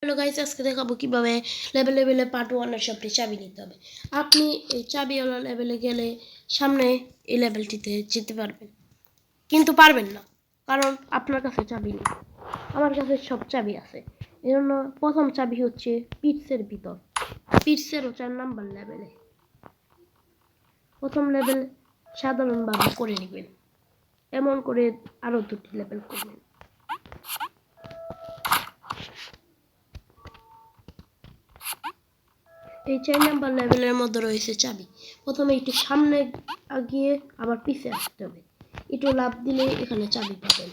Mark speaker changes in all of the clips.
Speaker 1: Hello guys, আজকে দেখাবো কিভাবে লেভেলে পার্ট 1 এর সবটি চাবি নিতে হবে। আপনি এই চাবিওয়ালা লেভেলে গেলে সামনে এই লেভেলটিতে যেতে পারবেন, কিন্তু পারবেন না কারণ আপনার কাছে চাবি নেই। আমার কাছে সব চাবি আছে। এজন্য প্রথম চাবি হচ্ছে পিটসের ভিতর, পিটসেরও 4 নাম্বার লেভেলে। প্রথম লেভেল সাধারণভাবে করে নেবেন, এমন করে আরো 2টি লেভেল করবেন। এই 4 নাম্বার লেভেলের মধ্যে রয়েছে চাবি। প্রথমে একটু সামনে আগিয়ে আবার পিছে আসতে হবে, একটু লাফ দিলে এখানে চাবি পাবেন।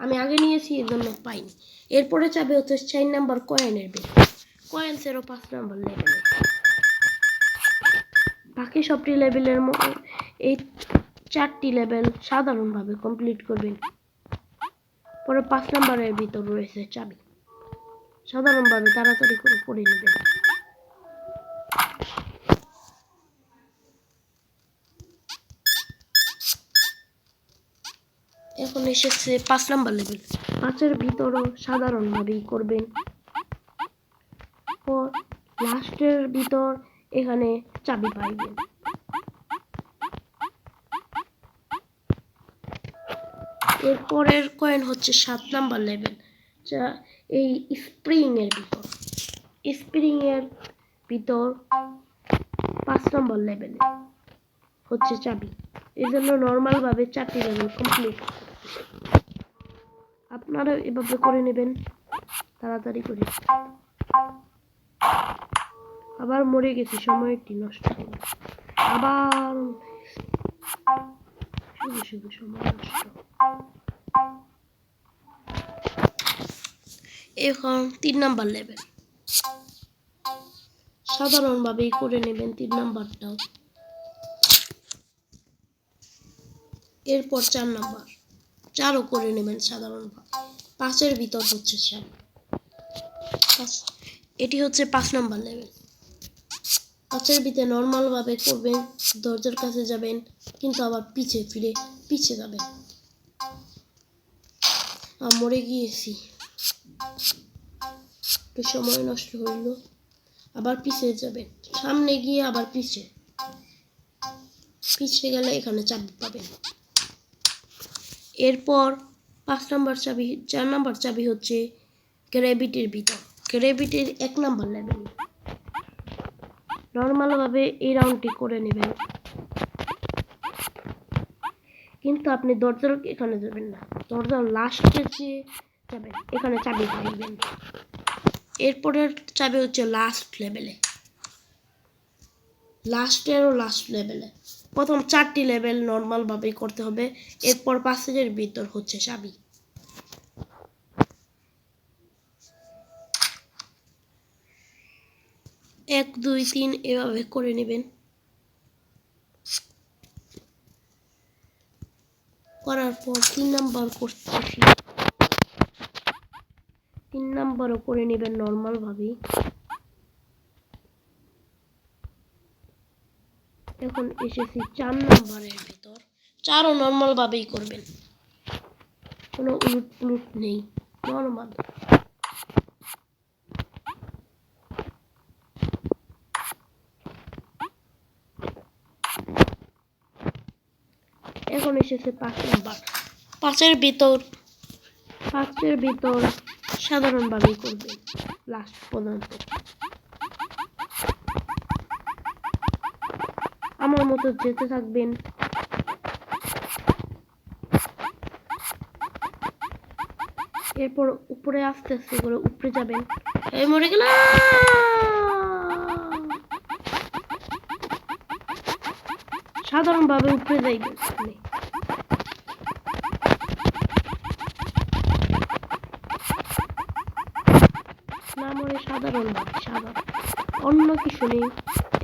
Speaker 1: আমি আগে নিয়েছি এর জন্য পাইনি। এরপরে চাবি হচ্ছে 4 নাম্বার কয়েনের ভিতর, কয়েন্সেরও 5 নাম্বার লেভেলে। বাকি সবটি লেভেলের এই 4টি লেভেল সাধারণভাবে কমপ্লিট করবেন। পরে 5 নাম্বারের ভিতর রয়েছে চাবি, সাধারণভাবে তাড়াতাড়ি করে পড়ে নেবেন। এখন এসেছে 5 নাম্বার লেভেল। 5-এর ভিতরও সাধারণভাবেই করবেন। ও লাস্টের ভিতর এখানে চাবি পাইবেন। এরপরের কয়েন হচ্ছে 7 নাম্বার লেভেল, যা এই স্প্রিং এর ভিতর। স্প্রিং এর ভিতর 5 নাম্বার লেভেলে হচ্ছে চাবি। এই জন্য নর্মাল ভাবে 4টি লেভেল কমপ্লিট। আপনারা এভাবে করে নেবেন তাড়াতাড়ি করে। আবার মরে গেছি, সময়টি নষ্ট হলো। আবার শুধু সময় নষ্ট। এখন 3 নাম্বার লেভেল সাধারণভাবেই করে নেবেন 3 নাম্বারটাও। এরপর 4 নাম্বার, 4ও করে নেবেন সাধারণভাবে। 5-এর ভিতর হচ্ছে চাবি। এটি হচ্ছে 5 নাম্বার লেভেল। 5-এর ভিতরে নর্মাল ভাবে করবেন, দরজার কাছে যাবেন কিন্তু আবার পিছে যাবেন। মরে গিয়েছি, একটু সময় নষ্ট হইল। আবার পিছে যাবেন, সামনে গিয়ে আবার পিছে গেলে এখানে চাবি পাবেন। এরপর 5 নাম্বার চাবি, 4 নাম্বার চাবি হচ্ছে গ্র্যাভিটির ভিতর, গ্র্যাভিটির 1 নাম্বার লেভেল। নর্মাল ভাবে এই রাউন্ডটি করে নেবেন, কিন্তু আপনি দরজার এখানে যাবেন না, দরজার লাস্টে যে যাবেন এখানে চাবি পাইবেন। এরপরের চাবি হচ্ছে লাস্ট লেভেলে, লাস্টেরও লাস্ট লেভেলে। প্রথম 4টি লেভেল নর্মাল ভাবেই করতে হবে। এরপর 5-এর ভিতর হচ্ছে চাবি। এক 2 3 এভাবে করে নেবেন। করার পর 3 নাম্বার করতেছি, 3 নাম্বারও করে নেবেন নর্মাল ভাবেই। এখন এসেছি 4 নাম্বারের ভিতর, 4ও নর্মাল ভাবেই করবেন, কোনো উলট নেই, নর্মাল। এখন এসেছে 5 নাম্বার। 5-এর ভিতর সাধারণভাবেই করবেন লাস্ট পর্যন্ত। আমার মতো যেতে থাকবেন। এরপর উপরে আস্তে আস্তে করে উপরে যাবেন। এই মরে গেলাম, সাধারণভাবে উপরে যাইবেন। না মরে সাধারণ, অন্য কিছু নেই,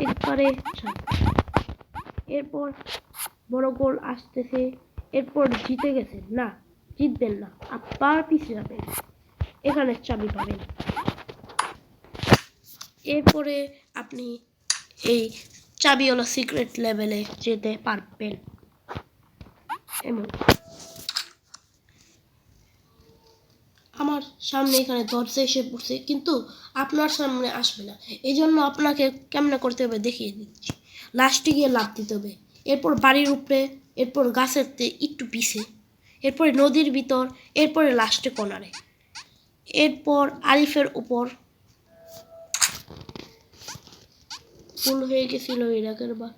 Speaker 1: একবারে এরপর বড় গোল আসতেছে। এরপর জিতে গেছে না, জিতবেন না, আবার পিছিয়ে যাবেন, এখানে চাবি পাবেন। এরপরে আপনি এই চাবিওয়ালা সিক্রেট লেভেলে যেতে পারবেন। এমন আমার সামনে এখানে দরজা এসে পড়ছে, কিন্তু আপনার সামনে আসবে না। এই জন্য আপনাকে কেমনে করতে হবে দেখিয়ে দিচ্ছি। লাস্টে গিয়ে লাফ দিতে হবে, এরপর বাড়ির উপরে, এরপর গাছের একটু পিছে, এরপরে নদীর ভিতর, এরপরে লাস্টে কর্নারে, এরপর আরিফের উপর। ফুল হয়ে গেছিল এর আগের বার।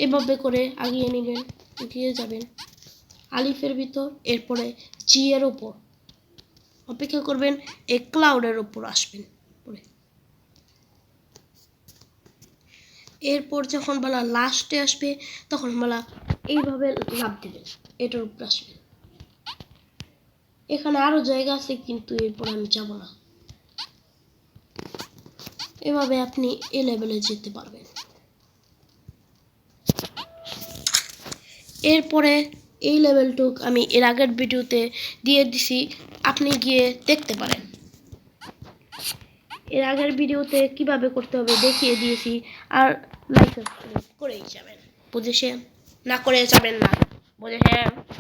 Speaker 1: এভাবে করে আগিয়ে নেবেন, এগিয়ে যাবেন আলিফের ভিতর, এরপরে জি এর উপর অপেক্ষা করবেন, এই ক্লাউডের উপর আসবেন পরে। এরপর যখন বলা লাস্টে আসবে তখন বলা এইভাবে লাফ দিবেন, এটার উপর আসবেন। এখানে আরো জায়গা আছে কিন্তু এরপর আমি যাব না। এভাবে আপনি এ লেভেলে যেতে পারবেন। এরপরে এই লেভেলটুক আমি এর আগের ভিডিওতে দিয়ে দিছি, আপনি গিয়ে দেখতে পারেন। এর আগের ভিডিওতে কিভাবে করতে হবে দেখিয়ে দিয়েছি, আর লাইক করেই যাবেন। বুঝেছেন? না করে যাবেন না, বুঝেছেন?